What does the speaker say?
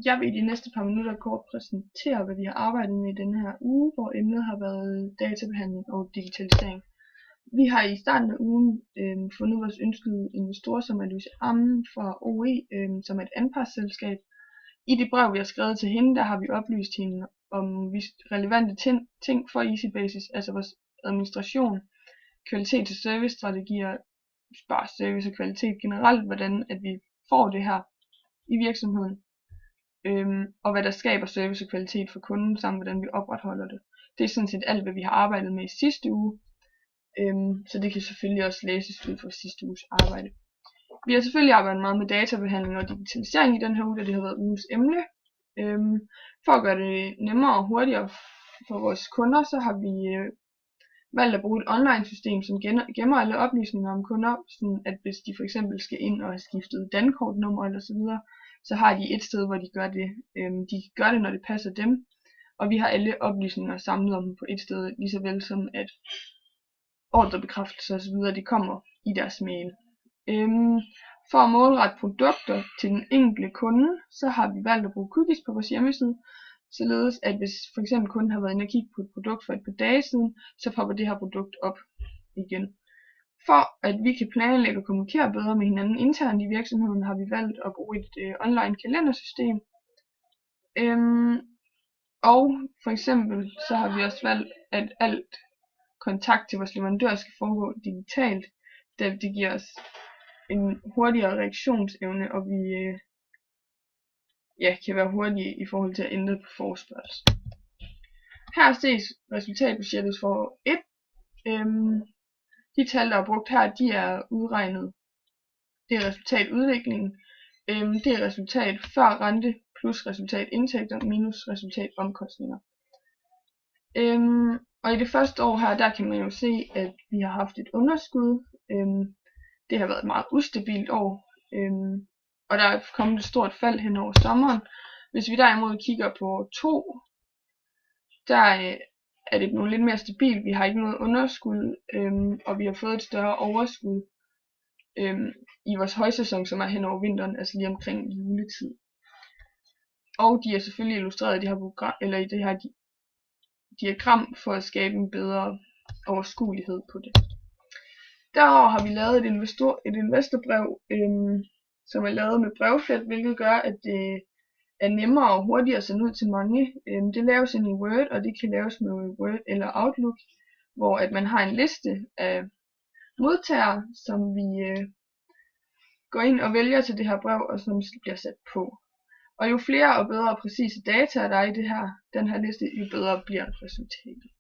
Jeg vil i de næste par minutter kort præsentere, hvad vi har arbejdet med i denne her uge, hvor emnet har været databehandling og digitalisering. Vi har i starten af ugen fundet vores ønskede investor, som er Louise Ammen fra OE, som er et anpartsselskab. I det brev, vi har skrevet til hende, der har vi oplyst hende om relevante ting for EasyBasis, altså vores administration, kvalitet og servicestrategier, bare service og kvalitet generelt, hvordan at vi får det her i virksomheden. Og hvad der skaber service og kvalitet for kunden, samt hvordan vi opretholder det. Det er sådan set alt, hvad vi har arbejdet med i sidste uge, så det kan selvfølgelig også læses ud fra sidste uges arbejde. Vi har selvfølgelig arbejdet meget med databehandling og digitalisering i den her uge, da det har været ugens emne. For at gøre det nemmere og hurtigere for vores kunder, så har vi valgt at bruge et online system, som gemmer alle oplysninger om kunder, sådan at hvis de for eksempel skal ind og have skiftet dankortnummer eller så videre, så har de et sted, hvor de gør det. De gør det, når det passer dem, og vi har alle oplysninger samlet om dem på et sted, lige så vel som at ordrebekræftelser og så videre, de kommer i deres mail. For at målrette produkter til den enkelte kunde, så har vi valgt at bruge cookies på vores hjemmeside, således at hvis for eksempel kunden har været inde og kigge på et produkt for et par dage siden, så popper det her produkt op igen. For at vi kan planlægge og kommunikere bedre med hinanden internt i virksomheden, har vi valgt at bruge et online kalendersystem. Og for eksempel så har vi også valgt, at alt kontakt til vores leverandør skal foregå digitalt, da det giver os en hurtigere reaktionsevne, og vi kan være hurtige i forhold til at ændre på forespørgsel. Her ses resultatbudgettet for 1. De tal, der er brugt her, de er udregnet. Det er resultatudviklingen. Det er resultat før rente plus resultatindtægter minus resultatomkostninger. Og i det første år her, der kan man jo se, at vi har haft et underskud. Det har været et meget ustabilt år. Og der er kommet et stort fald hen over sommeren. Hvis vi derimod kigger på 2, der er det nu lidt mere stabilt. Vi har ikke noget underskud, og vi har fået et større overskud i vores højsæson, som er hen over vinteren, altså lige omkring juletid. Og de er selvfølgelig illustreret i det her diagram for at skabe en bedre overskuelighed på det. Derover har vi lavet et investorbrev, som er lavet med brevflet, hvilket gør, at det er nemmere og hurtigere at sende ud til mange. Det laves ind i Word, og det kan laves med Word eller Outlook, hvor at man har en liste af modtagere, som vi går ind og vælger til det her brev, og som bliver sat på. Og jo flere og bedre og præcise data der er i den her liste, jo bedre bliver resultatet.